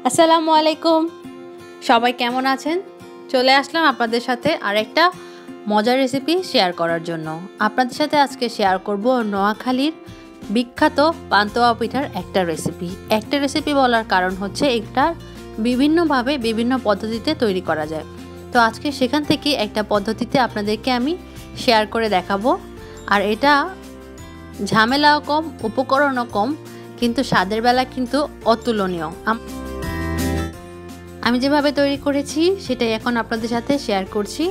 আসসালামু আলাইকুম, সবাই কেমন আছেন? চলে আসলাম আপনাদের সাথে আরেকটা মজার রেসিপি শেয়ার করার জন্য। আপনাদের সাথে আজকে শেয়ার করব নোয়াখালীর বিখ্যাত পান্তুয়া পিঠার একটা রেসিপি বলার কারণ হচ্ছে এটা বিভিন্নভাবে বিভিন্ন পদ্ধতিতে তৈরি করা যায়। তো আজকে সেখান থেকে একটা পদ্ধতিতে আপনাদেরকে আমি শেয়ার করে দেখাবো। আর এটা ঝামেলাও কম, উপকরণও কম, কিন্তু স্বাদের বেলা কিন্তু অতুলনীয়। আমি যেভাবে তৈরি করেছি সেটাই এখন আপনাদের সাথে শেয়ার করছি।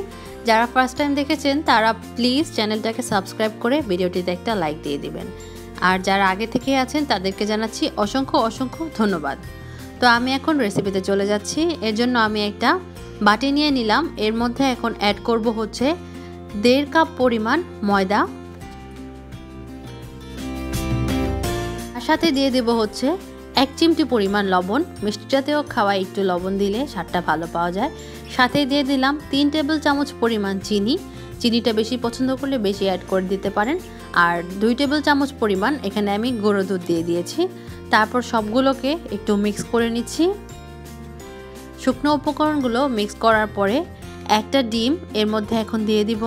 যারা ফার্স্ট টাইম দেখেছেন তারা প্লিজ চ্যানেলটাকে সাবস্ক্রাইব করে ভিডিওটিতে একটা লাইক দিয়ে দিবেন। আর যারা আগে থেকে আছেন তাদেরকে জানাচ্ছি অসংখ্য ধন্যবাদ। তো আমি এখন রেসিপিতে চলে যাচ্ছি। এর জন্য আমি একটা বাটি নিয়ে নিলাম। এর মধ্যে এখন অ্যাড করব হচ্ছে 1.5 কাপ পরিমাণ ময়দা, আর সাথে দিয়ে দেব হচ্ছে 1 চিমটি পরিমাণ লবণ। মিষ্টি জাতীয় খাওয়ায় একটু লবণ দিলে স্বাদটা ভালো পাওয়া যায়। সাথে দিয়ে দিলাম 3 টেবিল চামচ পরিমাণ চিনি। চিনিটা বেশি পছন্দ করলে বেশি অ্যাড করে দিতে পারেন। আর 2 টেবিল চামচ পরিমাণ এখানে আমি গুঁড়ো দুধ দিয়ে দিয়েছি। তারপর সবগুলোকে একটু মিক্স করে নিচ্ছি। শুকনো উপকরণগুলো মিক্স করার পরে একটা ডিম এর মধ্যে এখন দিয়ে দিব।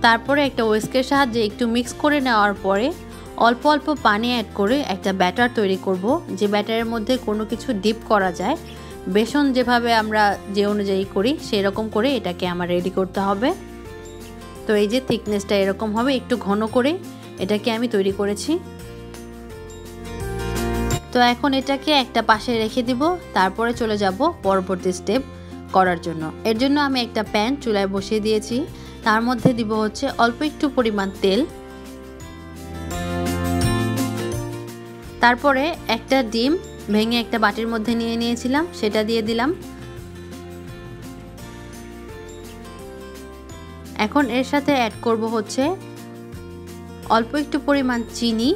তারপরে একটা হুইস্কের সাহায্যে একটু মিক্স করে নেওয়ার পরে অল্প অল্প পানি অ্যাড করে একটা ব্যাটার তৈরি করব, যে ব্যাটারের মধ্যে কোনো কিছু ডিপ করা যায়। বেসন যেভাবে আমরা যে অনুযায়ী করি সেই রকম করে এটাকে আমার রেডি করতে হবে। তো এই যে থিকনেসটা এরকম হবে, একটু ঘন করে এটাকে আমি তৈরি করেছি। তো এখন এটাকে একটা পাশে রেখে দিব। তারপরে চলে যাব পরবর্তী স্টেপ করার জন্য। এর জন্য আমি একটা প্যান চুলায় বসিয়ে দিয়েছি। তার মধ্যে দিব হচ্ছে অল্প একটু পরিমাণ তেল। তারপরে একটা ডিম ভেঙে একটা বাটির মধ্যে নিয়ে নিয়েছিলাম, সেটা দিয়ে দিলাম। এখন এর সাথে অ্যাড করব হচ্ছে অল্প একটু পরিমাণ চিনি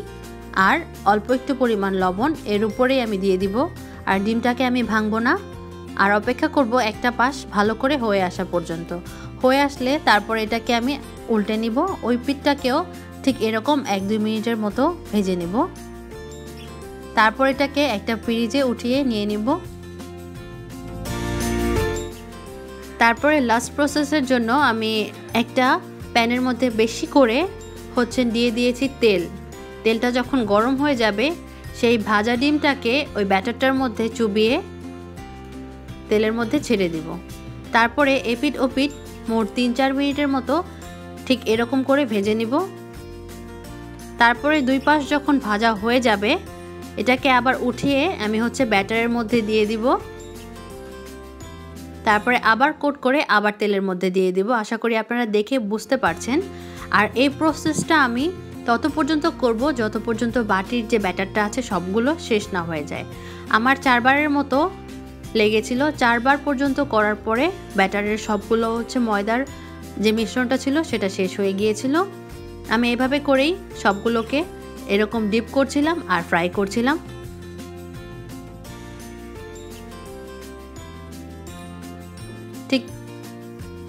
আর অল্প একটু পরিমাণ লবণ। এর উপরেই আমি দিয়ে দিব। আর ডিমটাকে আমি ভাঙবো না, আর অপেক্ষা করব একটা পাশ ভালো করে হয়ে আসা পর্যন্ত। হয়ে আসলে তারপর এটাকে আমি উল্টে নিব। ওই পিঠটাকেও ঠিক এরকম 1-2 মিনিটের মতো ভেজে নিব। তারপর এটাকে একটা ফ্রিজে উঠিয়ে নিয়ে নিব। তারপরে লাস্ট প্রসেসের জন্য আমি একটা প্যানের মধ্যে বেশি করে হচ্ছে দিয়ে দিয়েছি তেল। তেলটা যখন গরম হয়ে যাবে সেই ভাজা ডিমটাকে ওই ব্যাটারটার মধ্যে চুবিয়ে তেলের মধ্যে ছেড়ে দিব। তারপরে এপিট ওপিট মোট 3-4 মিনিটের মতো ঠিক এরকম করে ভেজে নিব। তারপরে 2 পাশ যখন ভাজা হয়ে যাবে এটাকে আবার উঠিয়ে আমি হচ্ছে ব্যাটারের মধ্যে দিয়ে দিব। তারপরে আবার কোট করে আবার তেলের মধ্যে দিয়ে দিব। আশা করি আপনারা দেখে বুঝতে পারছেন। আর এই প্রসেসটা আমি তত পর্যন্ত করব যত পর্যন্ত বাটির যে ব্যাটারটা আছে সবগুলো শেষ না হয়ে যায়। আমার 4 বারের মতো লেগেছিল। 4 বার পর্যন্ত করার পরে ব্যাটারের সবগুলো হচ্ছে ময়দার যে মিশ্রণটা ছিল সেটা শেষ হয়ে গিয়েছিল। আমি এভাবে করেই সবগুলোকে এরকম ডিপ করছিলাম আর ফ্রাই করছিলাম। ঠিক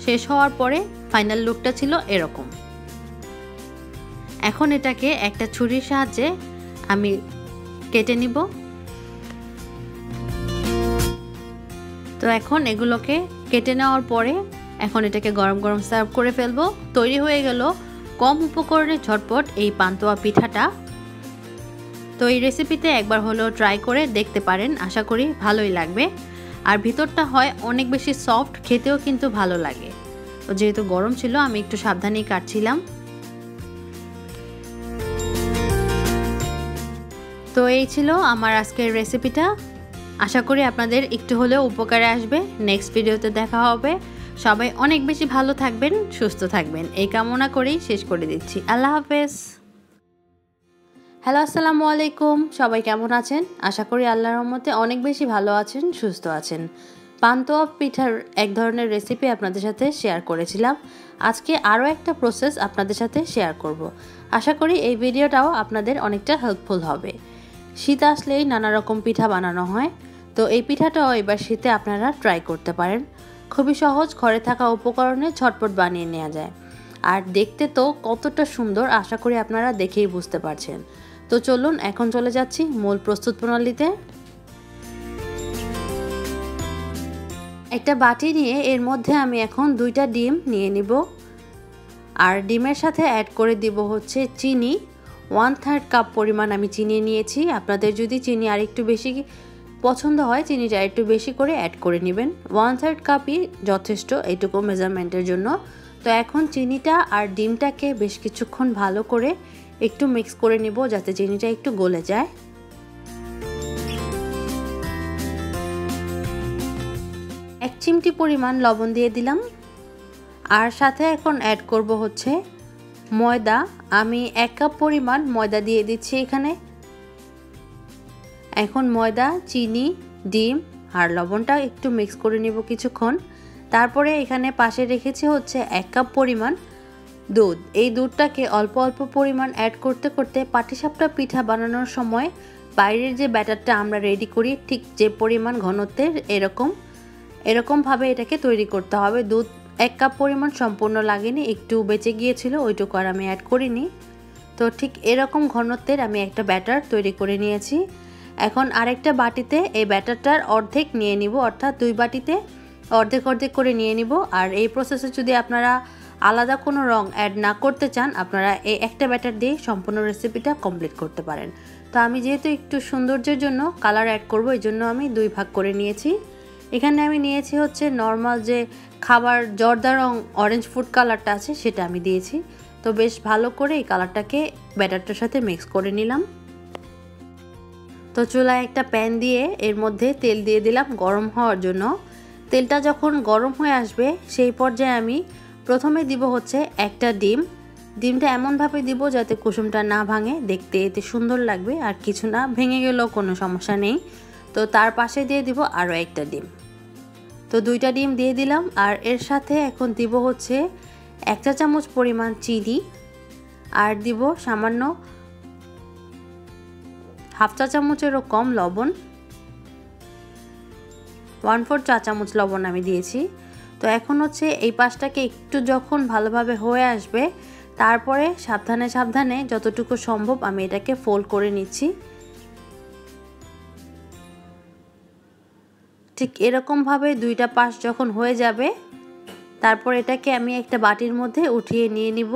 শেষ হওয়ার পরে ফাইনাল লুকটা ছিল এরকম। এখন এটাকে একটা ছুরির সাহায্যে আমি কেটে নিব। তো এখন এগুলোকে কেটে নেওয়ার পরে এখন এটাকে গরম গরম সার্ভ করে ফেলবো। তৈরি হয়ে গেল কম উপকরণে ঝটপট এই পান্তুয়া পিঠাটা। তো এই রেসিপিতে একবার হলেও ট্রাই করে দেখতে পারেন, আশা করি ভালোই লাগবে। আর ভিতরটা হয় অনেক বেশি সফট, খেতেও কিন্তু ভালো লাগে। তো যেহেতু গরম ছিল আমি একটু সাবধানেই কাটছিলাম। তো এই ছিল আমার আজকের রেসিপিটা। আশা করি আপনাদের একটু হলেও উপকারে আসবে। নেক্সট ভিডিওতে দেখা হবে। সবাই অনেক বেশি ভালো থাকবেন, সুস্থ থাকবেন এই কামনা করেই শেষ করে দিচ্ছি। আল্লাহ হাফেজ। হ্যালো, আসসালামু আলাইকুম, সবাই কেমন আছেন? আশা করি আল্লাহর রহমতে অনেক বেশি ভালো আছেন, সুস্থ আছেন। পান্তুয়া পিঠার এক ধরনের রেসিপি আপনাদের সাথে শেয়ার করেছিলাম। আজকে আরও একটা প্রসেস আপনাদের সাথে শেয়ার করব। আশা করি এই ভিডিওটাও আপনাদের অনেকটা হেল্পফুল হবে। শীত আসলেই নানা রকম পিঠা বানানো হয়। তো এই পিঠাটাও এবার শীতে আপনারা ট্রাই করতে পারেন। খুবই সহজ, ঘরে থাকা উপকরণে ঝটপট বানিয়ে নেওয়া যায়। আর দেখতে তো কতটা সুন্দর, আশা করি আপনারা দেখেই বুঝতে পারছেন। তো চলুন এখন চলে যাচ্ছি মূল প্রস্তুত প্রণালীতে। একটা বাটি নিয়ে এর মধ্যে আমি এখন 2টা ডিম নিয়ে নিব। আর ডিমের সাথে অ্যাড করে দিব হচ্ছে চিনি। 1/3 কাপ পরিমাণ আমি চিনি নিয়েছি। আপনাদের যদি চিনি আর একটু বেশি পছন্দ হয় চিনিটা একটু বেশি করে অ্যাড করে নেবেন। 1/3 কাপই যথেষ্ট এইটুকু মেজারমেন্টের জন্য। তো এখন চিনিটা আর ডিমটাকে বেশ কিছুক্ষণ ভালো করে একটু মিক্স করে নিব যাতে চিনিটা একটু গলে যায়। এক চিমটি পরিমাণ লবণ দিয়ে দিলাম। আর সাথে এখন অ্যাড করব হচ্ছে ময়দা। আমি 1 কাপ পরিমাণ ময়দা দিয়ে দিচ্ছি এখানে। এখন ময়দা, চিনি, ডিম আর লবণটা একটু মিক্স করে নেব কিছুক্ষণ। তারপরে এখানে পাশে রেখেছি হচ্ছে 1 কাপ পরিমাণ দুধ। এই দুধটাকে অল্প অল্প পরিমাণ অ্যাড করতে করতে পাটিসাপটা পিঠা বানানোর সময় বাইরের যে ব্যাটারটা আমরা রেডি করি ঠিক যে পরিমাণ ঘনত্বের এরকমভাবে এটাকে তৈরি করতে হবে। দুধ 1 কাপ পরিমাণ সম্পূর্ণ লাগেনি, একটু বেঁচে গিয়েছিল, ওইটুকু আর আমি অ্যাড করিনি। তো ঠিক এরকম ঘনত্বের আমি একটা ব্যাটার তৈরি করে নিয়েছি। এখন আরেকটা বাটিতে এই ব্যাটারটার অর্ধেক নিয়ে নিব, অর্থাৎ 2 বাটিতে অর্ধেক অর্ধেক করে নিয়ে নিব। আর এই প্রসেসে যদি আপনারা আলাদা কোনো রং অ্যাড না করতে চান আপনারা এই একটা ব্যাটার দিয়ে সম্পূর্ণ রেসিপিটা কমপ্লিট করতে পারেন। তো আমি যেহেতু একটু সৌন্দর্যের জন্য কালার অ্যাড করব এই জন্য আমি 2 ভাগ করে নিয়েছি। এখানে আমি নিয়েছি হচ্ছে নর্মাল যে খাবার জর্দা রং অরেঞ্জ ফুড কালারটা আছে সেটা আমি দিয়েছি। তো বেশ ভালো করে এই কালারটাকে ব্যাটারটার সাথে মিক্স করে নিলাম। তো চুলায় একটা প্যান দিয়ে এর মধ্যে তেল দিয়ে দিলাম গরম হওয়ার জন্য। তেলটা যখন গরম হয়ে আসবে সেই পর্যায়ে আমি প্রথমে দিব হচ্ছে একটা ডিম। ডিমটা এমনভাবে দিব যাতে কুসুমটা না ভাঙে, দেখতে এতে সুন্দর লাগবে, আর কিছু না ভেঙে গেলেও কোনো সমস্যা নেই। তো তার পাশে দিয়ে দিব আরও একটা ডিম। তো 2টা ডিম দিয়ে দিলাম। আর এর সাথে এখন দিব হচ্ছে 1 চা চামচ পরিমাণ চিনি, আর দিব সামান্য 1/2 চা চামচেরও কম লবণ। 1/4 চা চামচ লবণ আমি দিয়েছি। তো এখন হচ্ছে এই পাশটাকে একটু যখন ভালোভাবে হয়ে আসবে তারপরে সাবধানে সাবধানে যতটুকু সম্ভব আমি এটাকে ফোল্ড করে নিচ্ছি। ঠিক এরকমভাবে 2টা পাশ যখন হয়ে যাবে তারপর এটাকে আমি একটা বাটির মধ্যে উঠিয়ে নিয়ে নিব।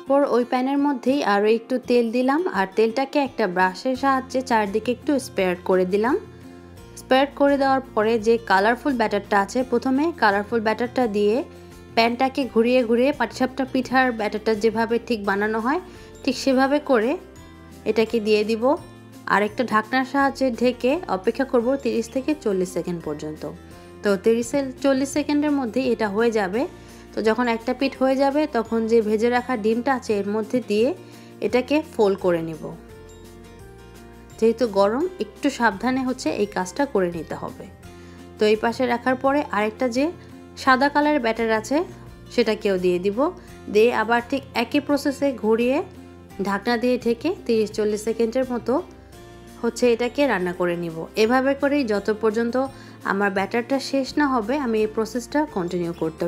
পর ওই প্যানের মধ্যেই আরও একটু তেল দিলাম আর তেলটাকে একটা ব্রাশের সাহায্যে চারদিকে একটু স্প্রেড করে দিলাম। স্প্রেড করে দেওয়ার পরে যে কালারফুল ব্যাটারটা আছে প্রথমে কালারফুল ব্যাটারটা দিয়ে প্যানটাকে ঘুরিয়ে ঘুরিয়ে পাটিসাপটা পিঠার ব্যাটারটা যেভাবে ঠিক বানানো হয় ঠিক সেভাবে করে এটাকে দিয়ে দিব। আর একটা ঢাকনার সাহায্যে ঢেকে অপেক্ষা করব 30 থেকে 40 সেকেন্ড পর্যন্ত। তো 30-40 সেকেন্ডের মধ্যে এটা হয়ে যাবে। তো যখন একটা পিঠ হয়ে যাবে তখন যে ভেজে রাখা ডিমটা আছে এর মধ্যে দিয়ে এটাকে ফোল্ড করে নেব। যেহেতু গরম একটু সাবধানে হচ্ছে এই কাজটা করে নিতে হবে। তো এই পাশে রাখার পরে আরেকটা যে সাদা কালারের ব্যাটার আছে সেটাকেও দিয়ে দিব। দিয়ে আবার ঠিক একই প্রসেসে ঘুরিয়ে ঢাকনা দিয়ে ঢেকে 30-40 সেকেন্ডের মতো হচ্ছে এটাকে রান্না করে নিব। এভাবে করেই যত পর্যন্ত আমার ব্যাটারটা শেষ না হবে আমি এই প্রসেসটা কন্টিনিউ করতে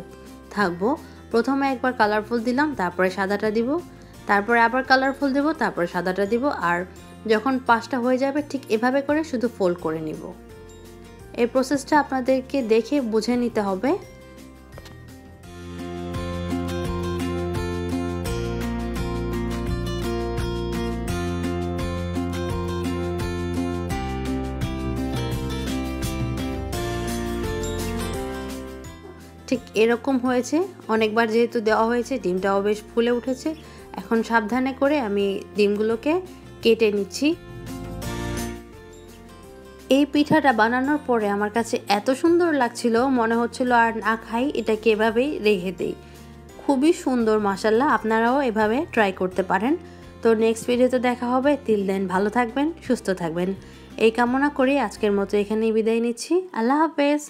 থাকবো। প্রথমে একবার কালারফুল দিলাম, তারপরে সাদাটা দিব, তারপরে আবার কালারফুল দেব, তারপরে সাদাটা দিব। আর যখন পাঁচটা হয়ে যাবে ঠিক এভাবে করে শুধু ফোল্ড করে নিব। এই প্রসেসটা আপনাদেরকে দেখে বুঝে নিতে হবে। ঠিক এরকম হয়েছে। অনেকবার যেহেতু দেওয়া হয়েছে ডিমটাও বেশ ফুলে উঠেছে। এখন সাবধানে করে আমি ডিমগুলোকে কেটে নিচ্ছি। এই পিঠাটা বানানোর পরে আমার কাছে এত সুন্দর লাগছিল মনে হচ্ছিল আর না খাই, এটাকে এভাবেই রেখে দেই। খুবই সুন্দর মাশাআল্লাহ, আপনারাও এভাবে ট্রাই করতে পারেন। তো নেক্সট ভিডিওতে দেখা হবে। টিল দেন ভালো থাকবেন, সুস্থ থাকবেন এই কামনা করি আজকের মতো এখানেই বিদায় নিচ্ছি। আল্লাহ হাফেজ।